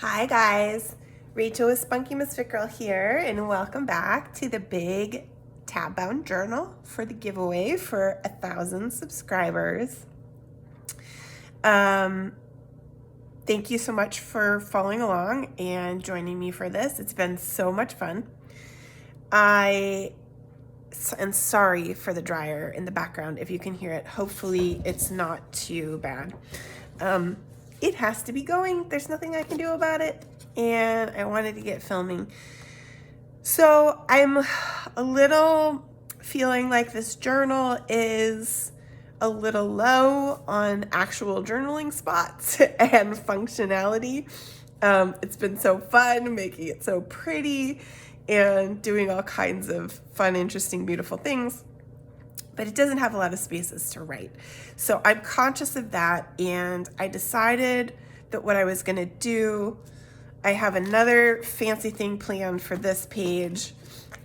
Hi guys, Rachel with Spunky Misfit Girl here, and welcome back to the big tab bound journal for the giveaway for 1,000 subscribers. Thank you so much for following along and joining me for this. It's been so much fun. I am sorry for the dryer in the background if you can hear it. Hopefully it's not too bad. It has to be going. There's nothing I can do about it. And I wanted to get filming. So I'm a little feeling like this journal is a little low on actual journaling spots and functionality. It's been so fun making it so pretty and doing all kinds of fun, interesting, beautiful things, but it doesn't have a lot of spaces to write. So I'm conscious of that, and I decided that what I was gonna do, I have another fancy thing planned for this page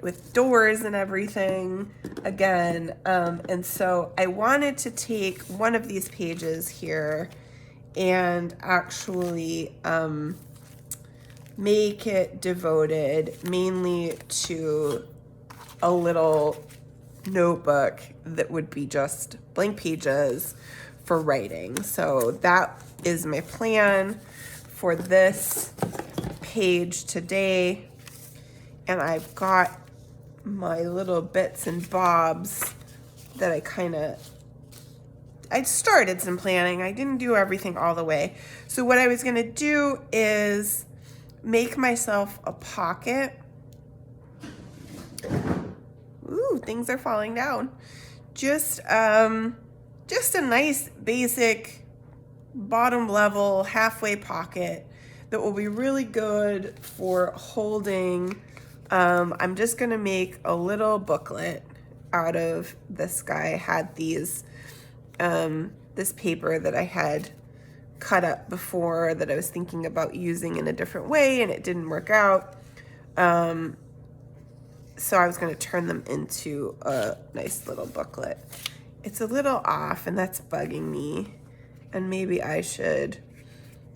with doors and everything again. And so I wanted to take one of these pages here and actually make it devoted mainly to a little notebook that would be just blank pages for writing. So that is my plan for this page today. And I've got my little bits and bobs that I started some planning. I didn't do everything all the way. So what I was gonna do is make myself a pocket. Ooh, things are falling down. Just a nice basic bottom level halfway pocket that will be really good for holding. I'm just gonna make a little booklet out of this guy. I had these, this paper that I had cut up before that I was thinking about using in a different way, and it didn't work out. So I was going to turn them into a nice little booklet. It's a little off, and that's bugging me. And maybe I should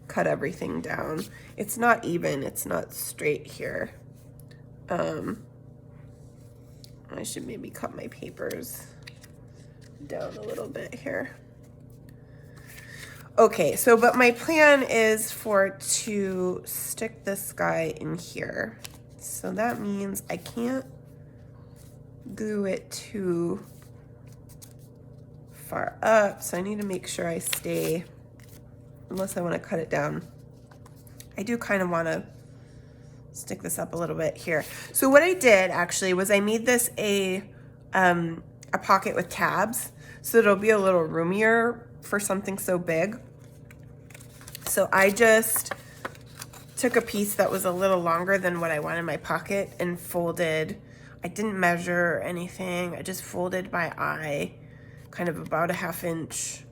cut everything down. It's not even, it's not straight here. I should maybe cut my papers down a little bit here. Okay, so but my plan is to stick this guy in here. So that means I can't glue it too far up. So I need to make sure I stay, unless I want to cut it down. I do kind of want to stick this up a little bit here. So what I did actually was I made this a pocket with tabs, so it'll be a little roomier for something so big. So I just took a piece that was a little longer than what I wanted in my pocket and folded. I didn't measure anything. I just folded by eye, kind of about a 1/2 inch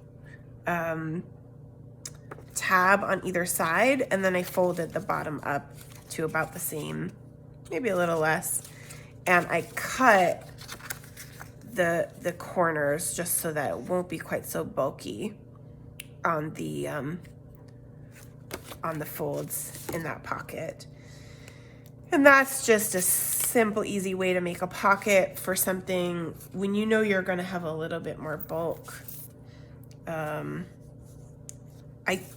tab on either side, and then I folded the bottom up to about the same, maybe a little less, and I cut the corners just so that it won't be quite so bulky on the folds in that pocket. And that's just a simple, easy way to make a pocket for something when you know you're going to have a little bit more bulk. I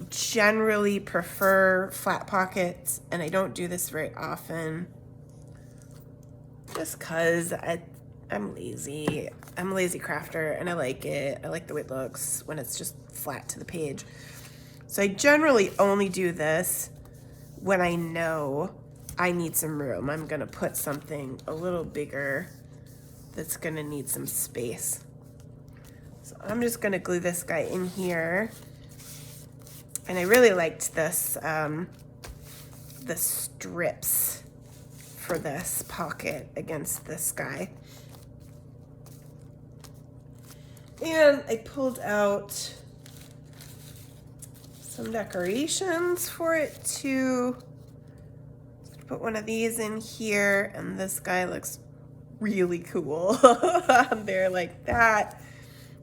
generally prefer flat pockets, and I don't do this very often just because I'm lazy. I'm a lazy crafter, and I like it. I like the way it looks when it's just flat to the page. So I generally only do this when I know I need some room. I'm gonna put something a little bigger that's gonna need some space. So I'm just gonna glue this guy in here. And I really liked this, the strips for this pocket against this guy. And I pulled out some decorations for it to put one of these in here, and this guy looks really cool on there like that.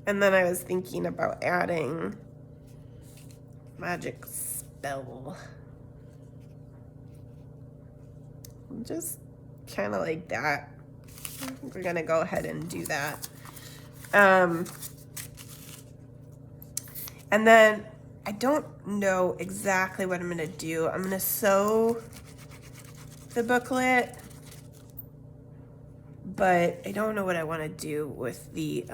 And then I was thinking about adding magic spell just kind of like that. We're gonna go ahead and do that. And then I don't know exactly what I'm gonna do. I'm gonna sew the booklet, but I don't know what I want to do with the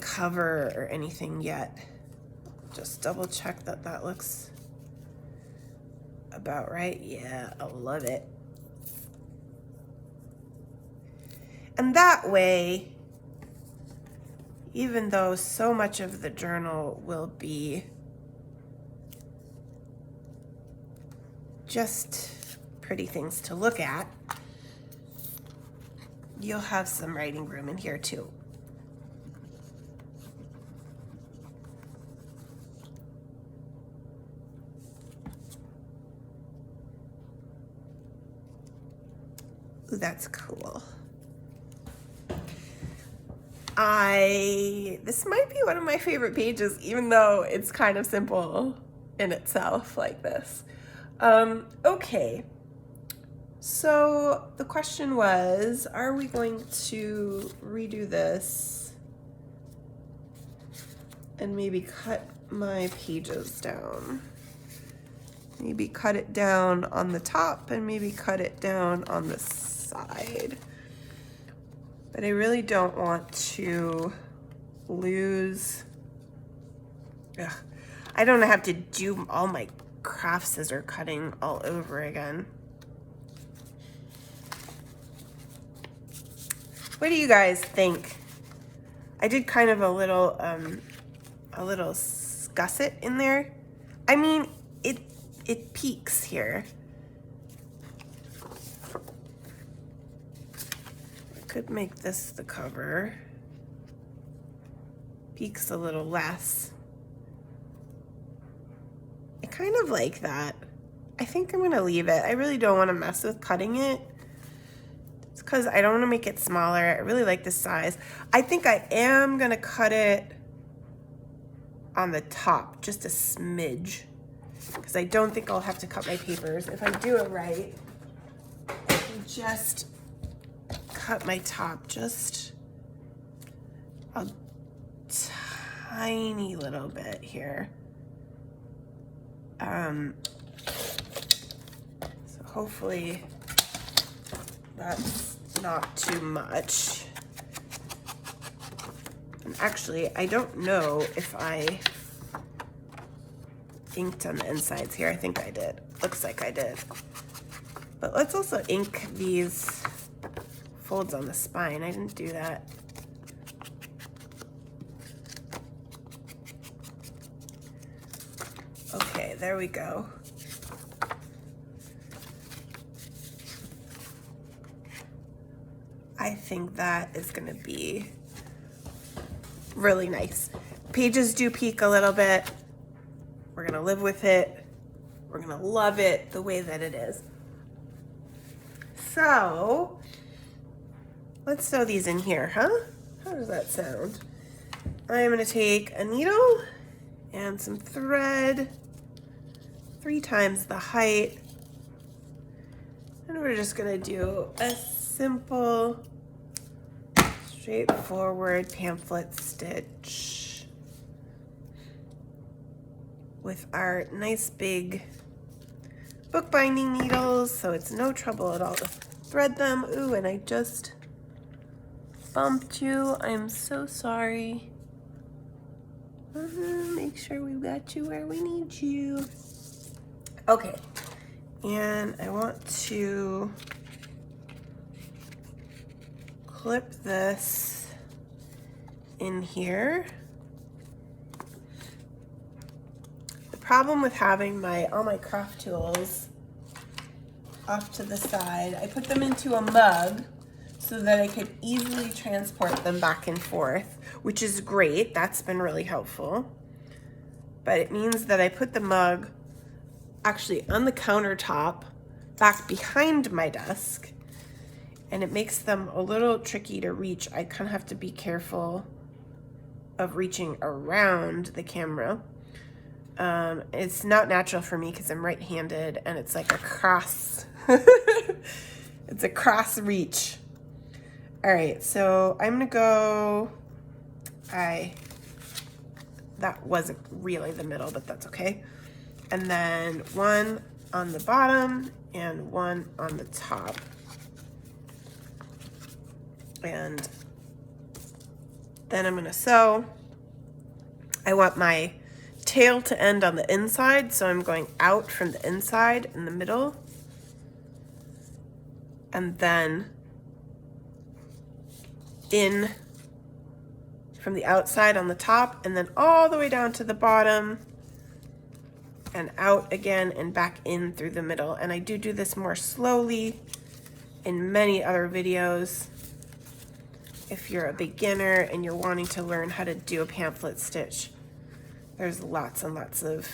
cover or anything yet. Just double check that that looks about right. Yeah, I love it. And that way, even though so much of the journal will be just pretty things to look at, you'll have some writing room in here too. Ooh, that's cool. This might be one of my favorite pages, even though it's kind of simple in itself like this. Okay, so the question was, are we going to redo this and maybe cut my pages down? Maybe cut it down on the top and maybe cut it down on the side. But I really don't want to lose, I don't have to do all my craft scissor cutting all over again. What do you guys think? I did kind of a little gusset in there. I mean, it peaks here. Could make this the cover. Peaks a little less. I kind of like that. I think I'm gonna leave it. I really don't want to mess with cutting it. It's because I don't want to make it smaller. I really like this size. I think I am gonna cut it on the top, just a smidge, because I don't think I'll have to cut my papers. If I do it right, I can just cut my top just a tiny little bit here. So hopefully that's not too much. And actually, I don't know if I inked on the insides here. I think I did. Looks like I did. But let's also ink these folds on the spine. I didn't do that. Okay, there we go. I think that is gonna be really nice. Pages do peak a little bit. We're gonna live with it. We're gonna love it the way that it is. So, let's sew these in here, huh? How does that sound? I'm gonna take a needle and some thread, 3 times the height. And we're just gonna do a simple, straightforward pamphlet stitch with our nice big bookbinding needles, so it's no trouble at all to thread them. Ooh, and I just bumped you. I'm so sorry. Make sure we've got you where we need you. Okay, and I want to clip this in here. The problem with having all my craft tools off to the side, I put them into a mug so that I could easily transport them back and forth, which is great. That's been really helpful. But it means that I put the mug actually on the countertop back behind my desk, and it makes them a little tricky to reach. I kind of have to be careful of reaching around the camera. It's not natural for me because I'm right-handed, and it's like a cross. It's a cross reach. All right, so I'm gonna go, that wasn't really the middle, but that's okay. And then one on the bottom and one on the top. And then I'm gonna sew. I want my tail to end on the inside, so I'm going out from the inside in the middle. And then in from the outside on the top, and then all the way down to the bottom and out again and back in through the middle. And I do this more slowly in many other videos. If you're a beginner and you're wanting to learn how to do a pamphlet stitch, there's lots and lots of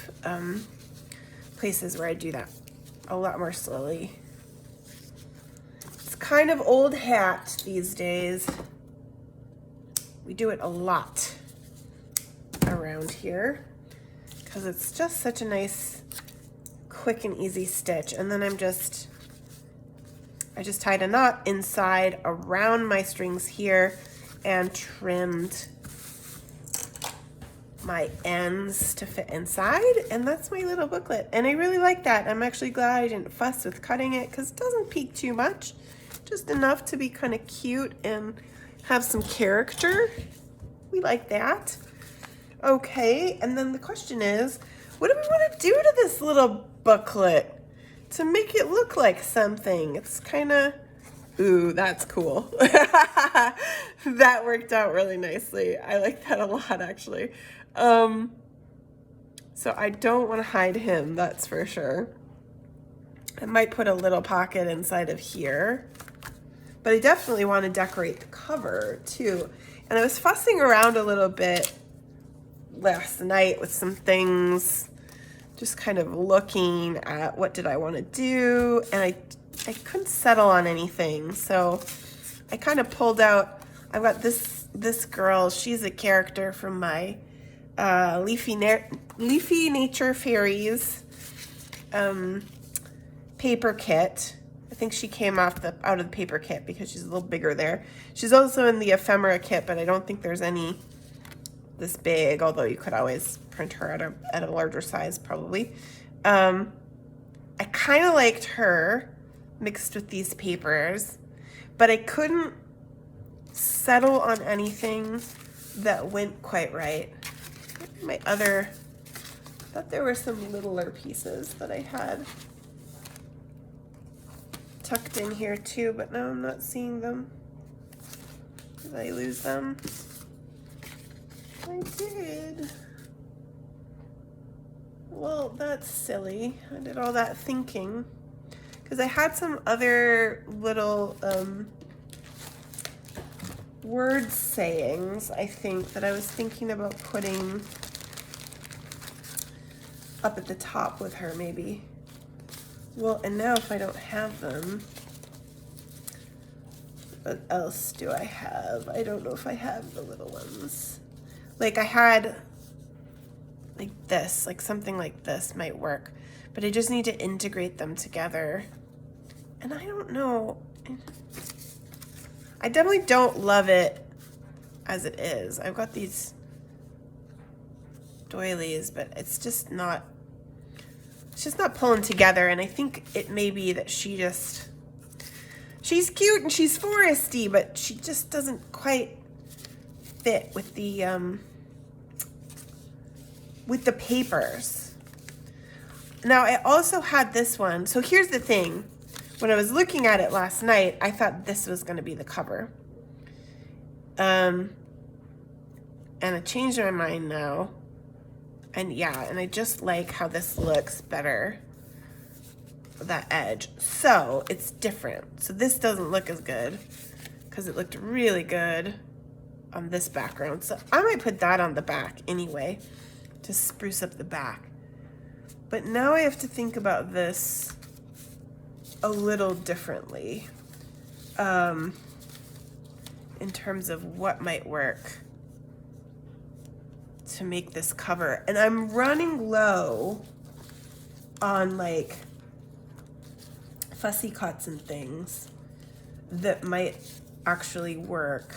places where I do that a lot more slowly. It's kind of old hat these days. We do it a lot around here because it's just such a nice, quick and easy stitch. And then I just tied a knot inside around my strings here and trimmed my ends to fit inside, and that's my little booklet. And I really like that. I'm actually glad I didn't fuss with cutting it because it doesn't peek too much, just enough to be kind of cute and have some character. We like that. Okay, and then the question is, what do we want to do to this little booklet to make it look like something? It's kind of, ooh, that's cool. That worked out really nicely. I like that a lot, actually. So I don't want to hide him, that's for sure. I might put a little pocket inside of here, but I definitely want to decorate the cover too. And I was fussing around a little bit last night with some things, just kind of looking at what did I want to do, and I couldn't settle on anything. So I kind of pulled out, I've got this girl, she's a character from my Leafy Nature Fairies paper kit. I think she came out of the paper kit because she's a little bigger there. She's also in the ephemera kit, but I don't think there's any this big, although you could always print her at a larger size probably. I kind of liked her mixed with these papers, but I couldn't settle on anything that went quite right. My other, I thought there were some littler pieces that I had tucked in here too, but now I'm not seeing them. Did I lose them? I did. Well, that's silly. I did all that thinking because I had some other little word sayings, I think, that I was thinking about putting up at the top with her, maybe. Well, and now if I don't have them, what else do I have? I don't know if I have the little ones. Like I had like this, like something like this might work, but I just need to integrate them together. And I don't know. I definitely don't love it as it is. I've got these doilies, but it's just not pulling together. And I think it may be that she's cute and she's foresty, but she just doesn't quite fit with the papers. Now I also had this one. So here's the thing. When I was looking at it last night, I thought this was going to be the cover. And I changed my mind now. And yeah, and I just like how this looks better, that edge. So it's different. So this doesn't look as good because it looked really good on this background. So I might put that on the back anyway to spruce up the back. But now I have to think about this a little differently in terms of what might work to make this cover. And I'm running low on like fussy cuts and things that might actually work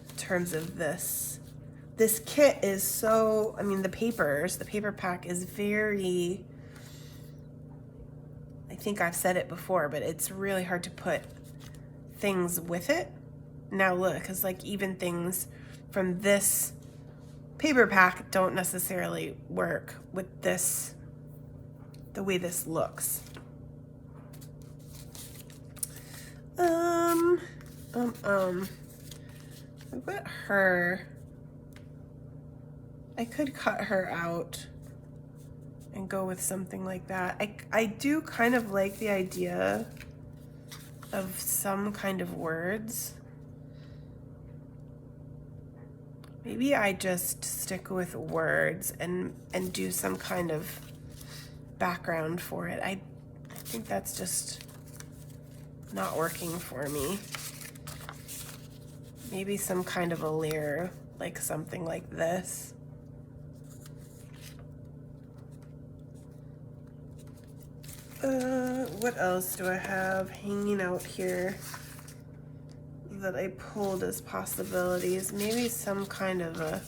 in terms of this. This kit is so, I mean, the paper pack is very, I think I've said it before, but it's really hard to put things with it. Now look, because like even things from this paper pack don't necessarily work with this, the way this looks. What her, I could cut her out and go with something like that. I do kind of like the idea of some kind of words. Maybe I just stick with words and do some kind of background for it. I think that's just not working for me. Maybe some kind of a layer, like something like this. What else do I have hanging out here that I pulled as possibilities? Maybe some kind of a,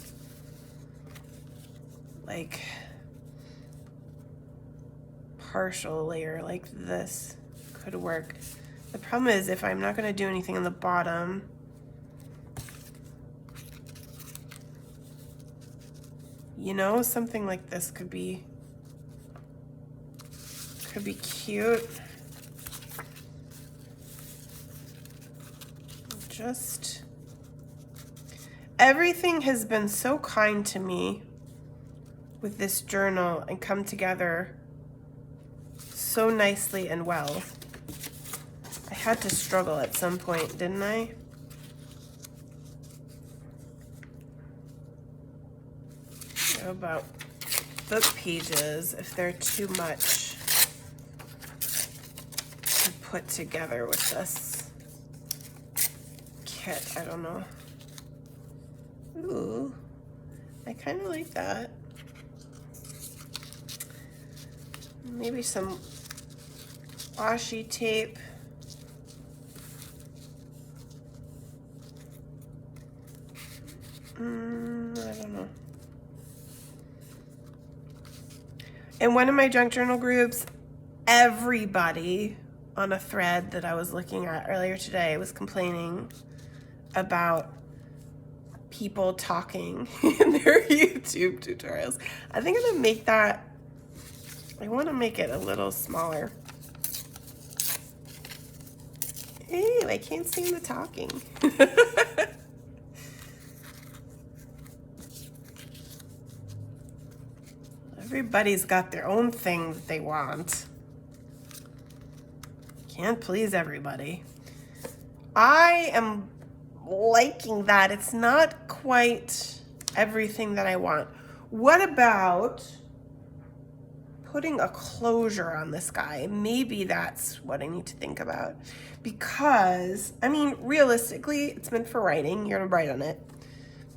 like, partial layer like this could work. The problem is if I'm not going to do anything on the bottom, you know, something like this could be cute. Just, everything has been so kind to me with this journal and come together so nicely and well. I had to struggle at some point, didn't I? How about book pages, if they're too much to put together with this kit? I don't know. Ooh, I kind of like that. Maybe some washi tape. I don't know. In one of my junk journal groups, everybody on a thread that I was looking at earlier today was complaining about people talking in their YouTube tutorials. I think I'm gonna make that, I want to make it a little smaller. Ew, I can't stand the talking. Everybody's got their own thing that they want. Can't please everybody. I am liking that. It's not quite everything that I want. What about putting a closure on this guy? Maybe that's what I need to think about. Because, I mean, realistically, it's meant for writing. You're gonna write on it.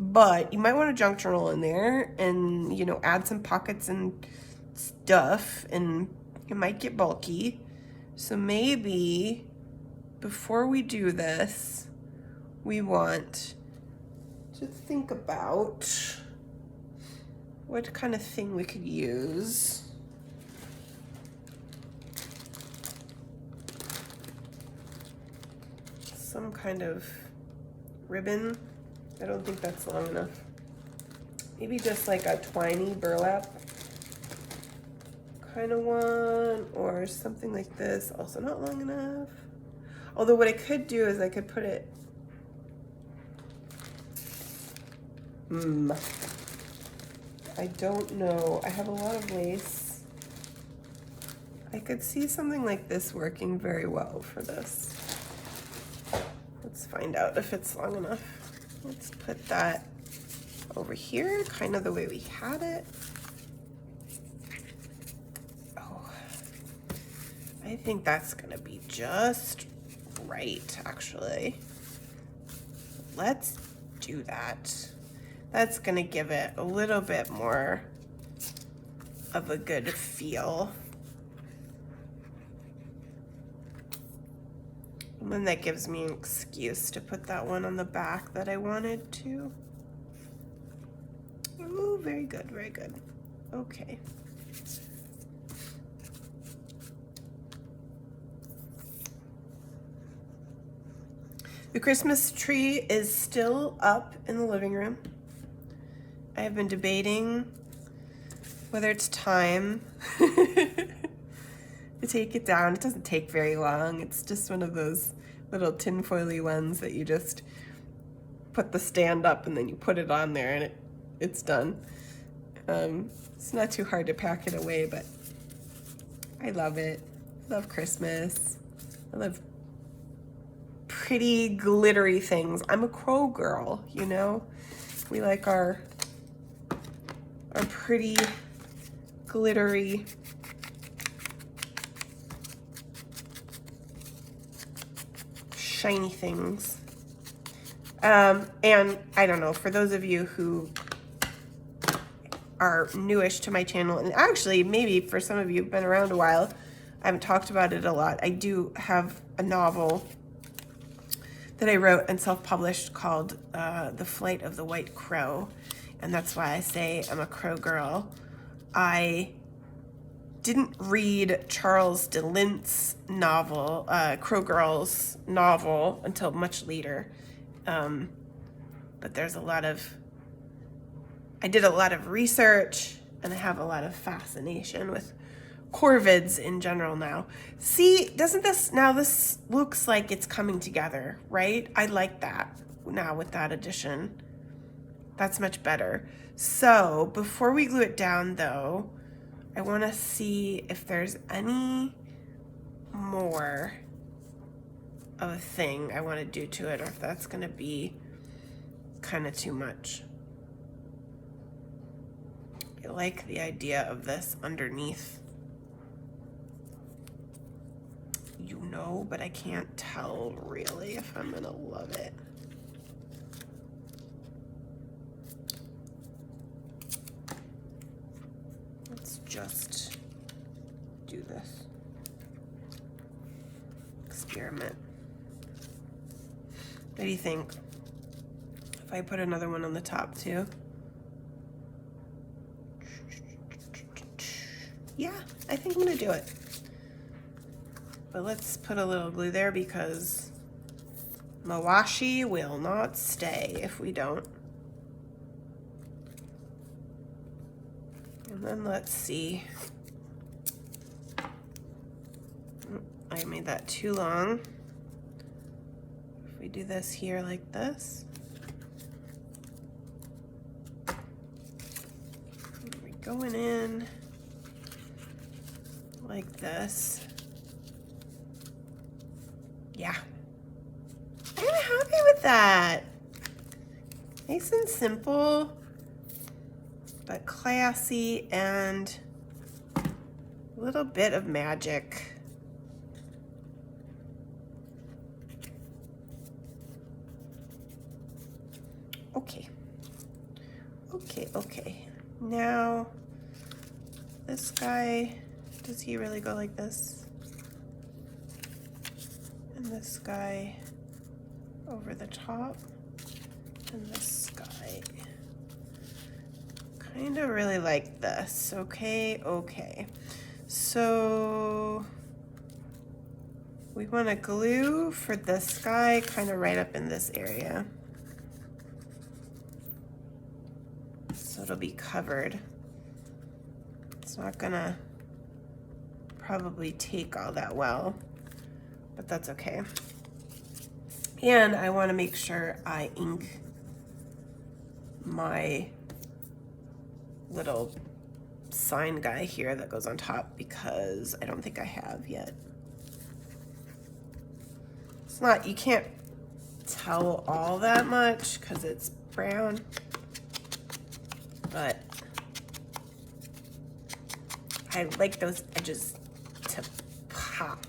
But you might want a junk journal in there and, you know, add some pockets and stuff, and it might get bulky. So maybe before we do this, we want to think about what kind of thing we could use. Some kind of ribbon. I don't think that's long enough. Maybe just like a twiny burlap kind of one, or something like this, also not long enough. Although what I could do is I could put it, I don't know. I have a lot of lace. I could see something like this working very well for this. Let's find out if it's long enough. Let's put that over here, kind of the way we had it. Oh, I think that's gonna be just right, actually. Let's do that. That's gonna give it a little bit more of a good feel. And then that gives me an excuse to put that one on the back that I wanted to. Ooh, very good, very good. Okay. The Christmas tree is still up in the living room. I have been debating whether it's time to take it down. It doesn't take very long. It's just one of those little tinfoily ones that you just put the stand up and then you put it on there and it's done. It's not too hard to pack it away, but I love it. I love Christmas. I love pretty glittery things. I'm a crow girl, you know? We like our pretty glittery shiny things. And I don't know, for those of you who are newish to my channel, and actually maybe for some of you who've been around a while, I haven't talked about it a lot. I do have a novel that I wrote and self-published called The Flight of the White Crow, and that's why I say I'm a crow girl. I didn't read Charles DeLint's novel, Crow Girl's novel, until much later, but there's a lot of, I did a lot of research and I have a lot of fascination with corvids in general now. See, doesn't this, now this looks like it's coming together, right? I like that now with that addition. That's much better. So before we glue it down though, I want to see if there's any more of a thing I want to do to it, or if that's going to be kind of too much. I like the idea of this underneath, you know, but I can't tell really if I'm going to love it. Let's just do this experiment. What do you think? If I put another one on the top too? Yeah, I think I'm gonna do it. But let's put a little glue there because Mawashi will not stay if we don't. And then let's see. I made that too long. If we do this here like this. We're going in like this. Yeah. I'm happy with that. Nice and simple, but classy and a little bit of magic. Okay. Okay. Now, this guy, does he really go like this? And this guy over the top, and this guy kind of really like this. Okay. So we want to glue for this guy kind of right up in this area. So it'll be covered. It's not gonna probably take all that well, but that's okay. And I want to make sure I ink my little sign guy here that goes on top because I don't think I have yet. It's not, you can't tell all that much because it's brown, but I like those edges to pop,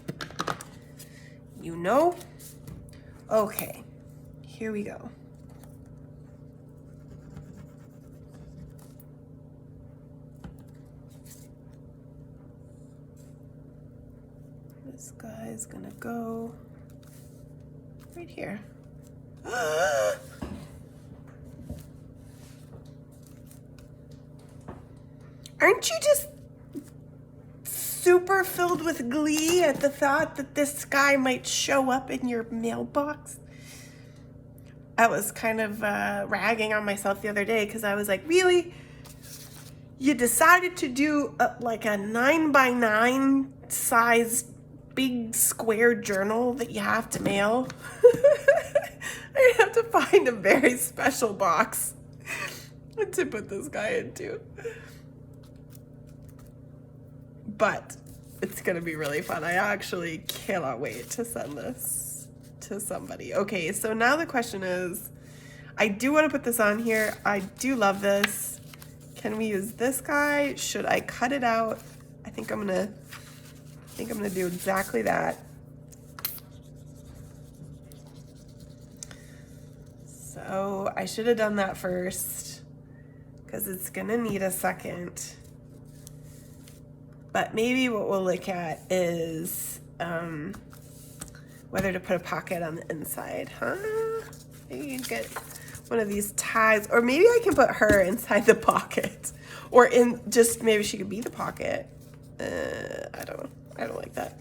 you know? Okay, here we go. This guy's gonna go right here. Aren't you just super filled with glee at the thought that this guy might show up in your mailbox? I was kind of ragging on myself the other day because I was like, really? You decided to do like a 9x9 size big square journal that you have to mail? I have to find a very special box to put this guy into. But it's gonna be really fun. I actually cannot wait to send this to somebody. Okay, so now the question is, I do want to put this on here. I do love this. Can we use this guy? Should I cut it out? I think I'm gonna do exactly that. So I should have done that first because it's gonna need a second. But maybe what we'll look at is whether to put a pocket on the inside, huh? Maybe you can get one of these tags, or maybe I can put her inside the pocket, or in just maybe she could be the pocket. I don't know. I don't like that.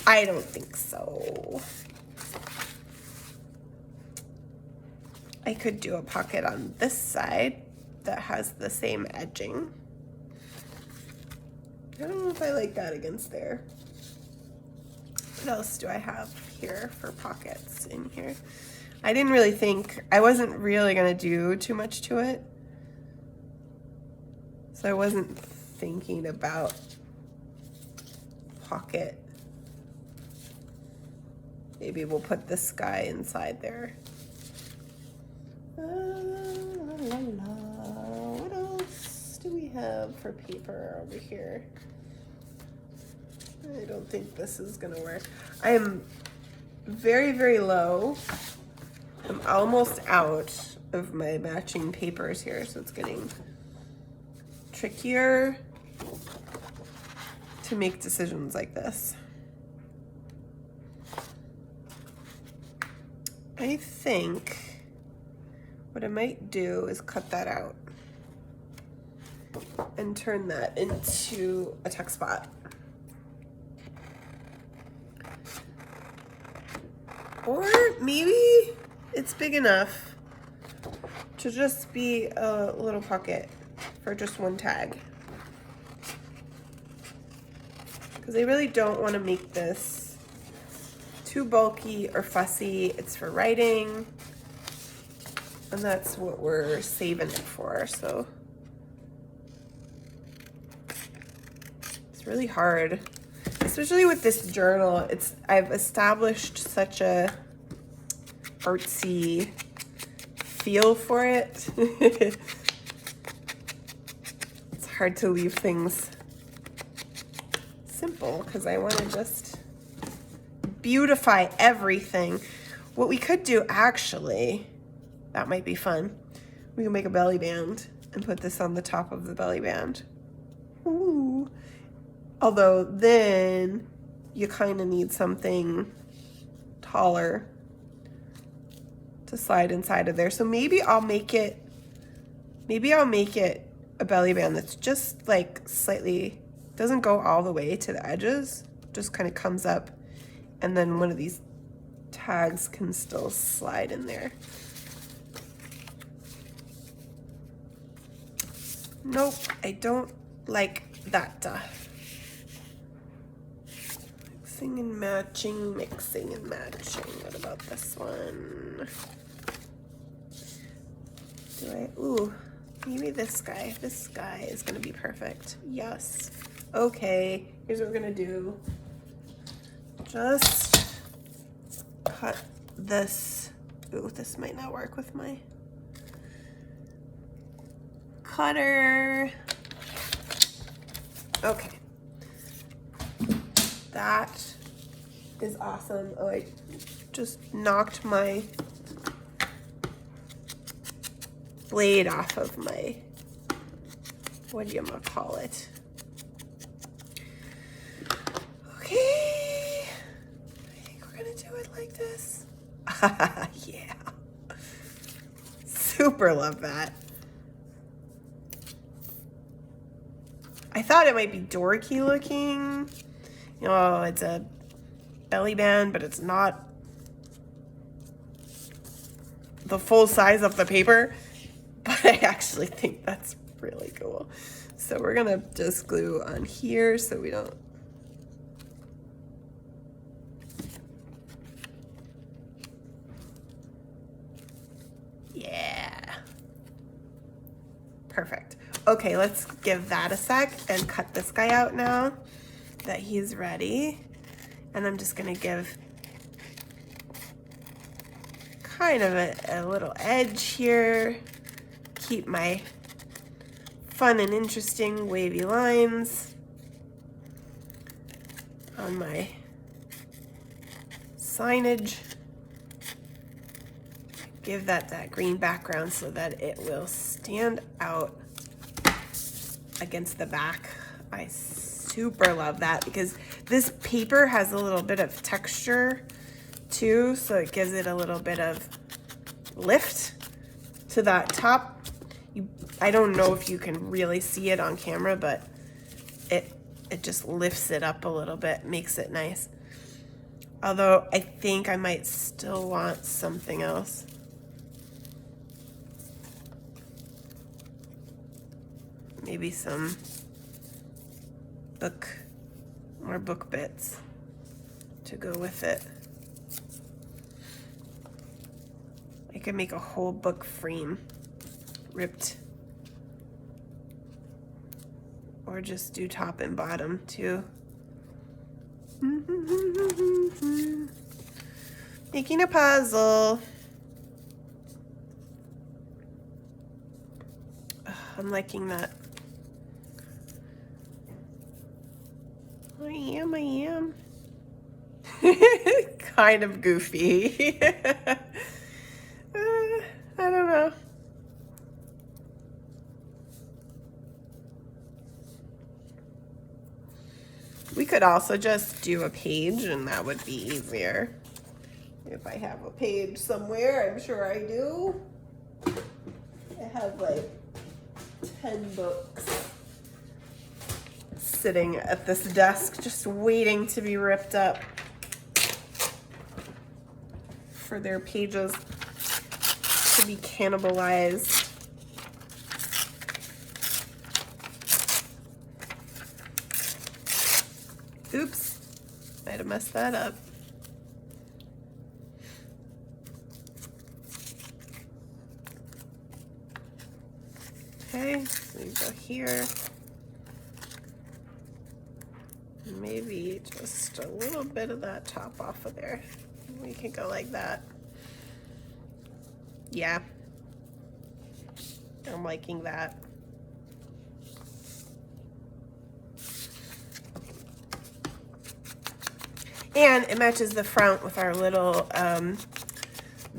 I don't think so. I could do a pocket on this side that has the same edging. I don't know if I like that against there. What else do I have here for pockets in here? I didn't really think, I wasn't really gonna do too much to it. So I wasn't thinking about pocket. Maybe we'll put this guy inside there. What else do we have for paper over here? I don't think this is gonna work. I am very, very low. I'm almost out of my matching papers here, so it's getting trickier to make decisions like this. I think what I might do is cut that out and turn that into a tuck spot. Or maybe it's big enough to just be a little pocket for just one tag. Because I really don't want to make this too bulky or fussy. It's for writing, and that's what we're saving it for. So it's really hard, especially with this journal. I've established such a artsy feel for it. It's hard to leave things simple because I want to just beautify everything. What we could do, actually, that might be fun. We can make a belly band and put this on the top of the belly band. Ooh. Although then you kind of need something taller to slide inside of there. So maybe I'll make it a belly band that's just like slightly, doesn't go all the way to the edges, just kind of comes up, and then one of these tags can still slide in there. Nope, I don't like that. Mixing and matching, mixing and matching. What about this one? Ooh, maybe this guy. This guy is gonna be perfect. Yes. Okay, here's what we're gonna do. Just cut this. Ooh, this might not work with my cutter. Okay. That is awesome. Oh, I just knocked my blade off of my, what do you call it? Okay. it like this? Yeah. Super love that. I thought it might be dorky looking. You know, it's a belly band, but it's not the full size of the paper. But I actually think that's really cool. So we're gonna just glue on here so we don't. Yeah. Perfect. Okay, let's give that a sec and cut this guy out now that he's ready. And I'm just gonna give kind of a little edge here. Keep my fun and interesting wavy lines on my signage. Give that green background so that it will stand out against the back. I super love that because this paper has a little bit of texture too, so it gives it a little bit of lift to that top. I don't know if you can really see it on camera, but it just lifts it up a little bit, makes it nice. Although I think I might still want something else. Maybe some more book bits to go with it. I could make a whole book frame ripped, or just do top and bottom too. Making a puzzle. I'm liking that. I am. Kind of goofy. I don't know. We could also just do a page and that would be easier. If I have a page somewhere, I'm sure I do. I have like 10 books sitting at this desk just waiting to be ripped up for their pages to be cannibalized. Oops, might have messed that up. Okay, so we go here. Maybe just a little bit of that top off of there. We can go like that. Yeah, I'm liking that. And it matches the front with our little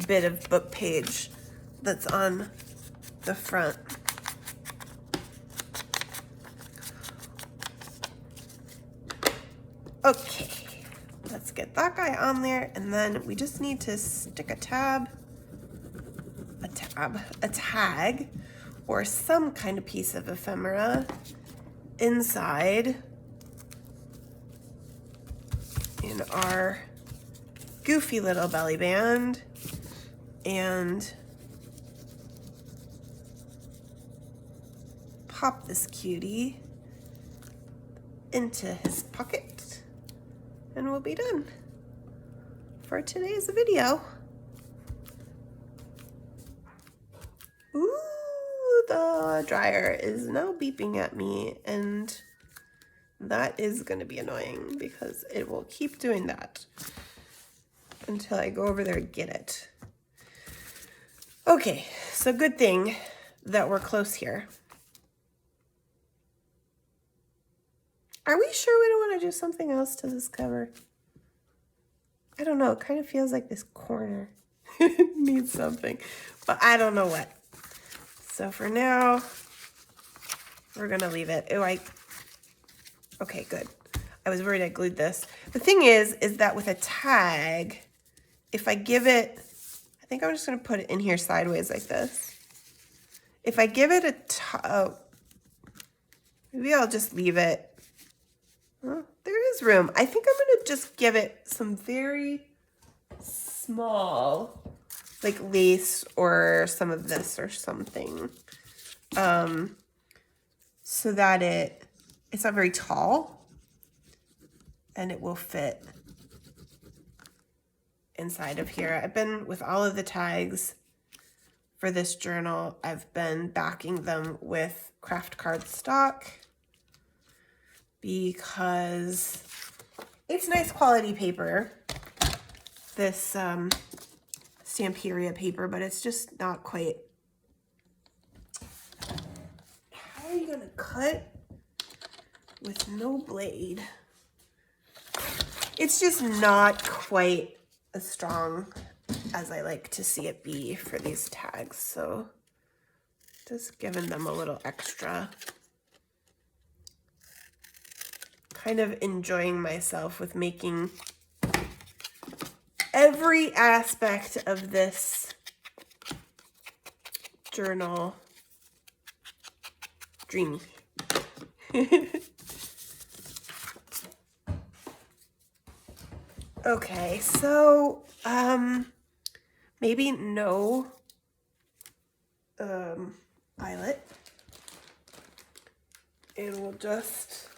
bit of book page that's on the front. Okay, let's get that guy on there, and then we just need to stick a tag, or some kind of piece of ephemera inside in our goofy little belly band, and pop this cutie into his pocket, and we'll be done for today's video. Ooh, the dryer is now beeping at me, and that is going to be annoying because it will keep doing that until I go over there and get it. Okay, so good thing that we're close here. Are we sure we don't want to do something else to this cover? I don't know, it kind of feels like this corner needs something, but I don't know what. So for now, we're gonna leave it. Okay, good. I was worried I glued this. The thing is that with a tag, if I give it, I think I'm just going to put it in here sideways like this. If I give it maybe I'll just leave it. Well, there is room. I think I'm going to just give it some very small, like lace or some of this or something. So that it's not very tall and it will fit inside of here. I've been with all of the tags for this journal, I've been backing them with craft card stock because it's nice quality paper, this Stamperia paper, but it's just not quite. How are you gonna cut with no blade? It's just not quite as strong as I like to see it be for these tags, so just giving them a little extra. Kind of enjoying myself with making every aspect of this journal dreamy. Okay, so maybe no eyelet, and we'll just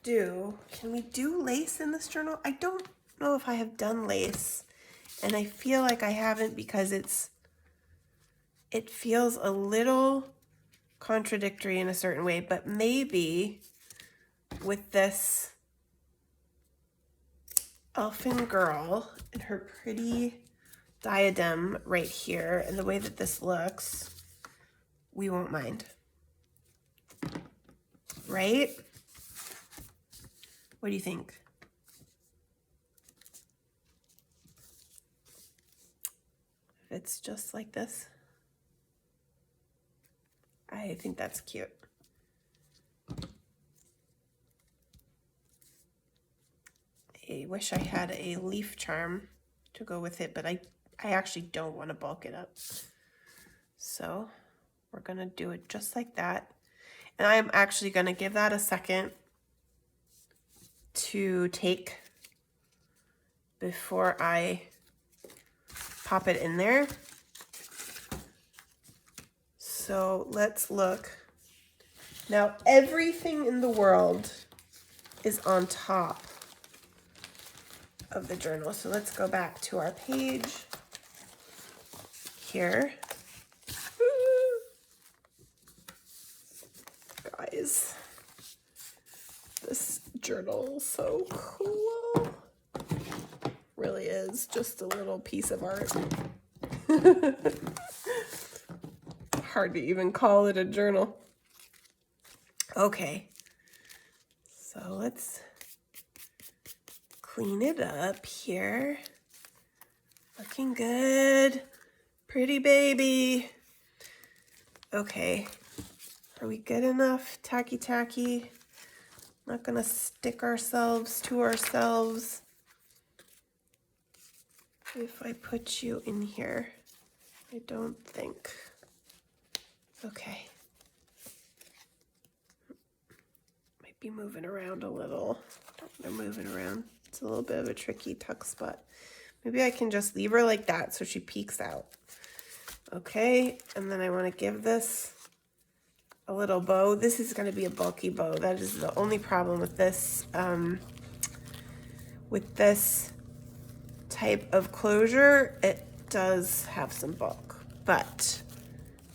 do, can we do lace in this journal? I don't know if I have done lace, and I feel like I haven't because it feels a little contradictory in a certain way, but maybe with this elfin girl and her pretty diadem right here and the way that this looks, we won't mind, right? What do you think? If it's just like this, I think that's cute. I wish I had a leaf charm to go with it, but I actually don't want to bulk it up. So we're gonna do it just like that. And I'm actually gonna give that a second to take before I pop it in there. So let's look. Now everything in the world is on top of the journal. So let's go back to our page here. Guys, this journal is so cool. Really is just a little piece of art. Hard to even call it a journal. Okay, so let's clean it up here. Looking good. Pretty baby. Okay, are we good enough? Tacky tacky. Not gonna stick ourselves to ourselves. If I put you in here, I don't think. Okay. Might be moving around a little. They're moving around. It's a little bit of a tricky tuck spot. Maybe I can just leave her like that so she peeks out. Okay, and then I want to give this a little bow. This is going to be a bulky bow. That is the only problem with this type of closure. It does have some bulk, but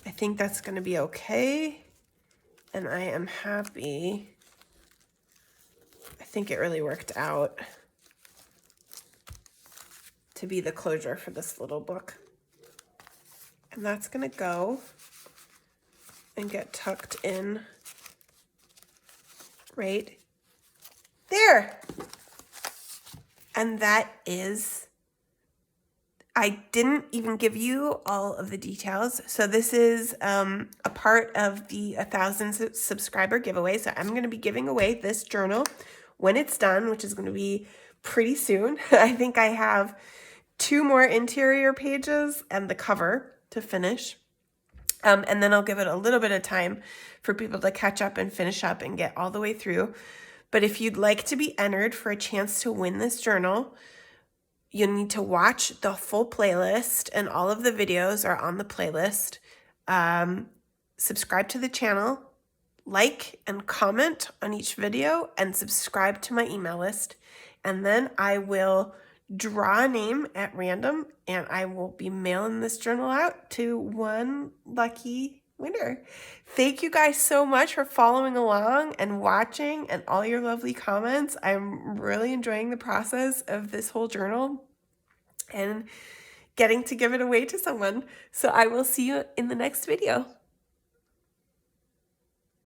I think that's going to be okay, and I am happy. I think it really worked out to be the closure for this little book. And that's gonna go and get tucked in right there. And that is, I didn't even give you all of the details. So this is a part of the 1,000 subscriber giveaway. So I'm gonna be giving away this journal when it's done, which is gonna be pretty soon. I think I have 2 more interior pages and the cover to finish. And then I'll give it a little bit of time for people to catch up and finish up and get all the way through. But if you'd like to be entered for a chance to win this journal, you need to watch the full playlist, and all of the videos are on the playlist. Subscribe to the channel, like and comment on each video, and subscribe to my email list. And then I will draw a name at random, and I will be mailing this journal out to one lucky winner. Thank you guys so much for following along and watching and all your lovely comments. I'm really enjoying the process of this whole journal and getting to give it away to someone. So I will see you in the next video.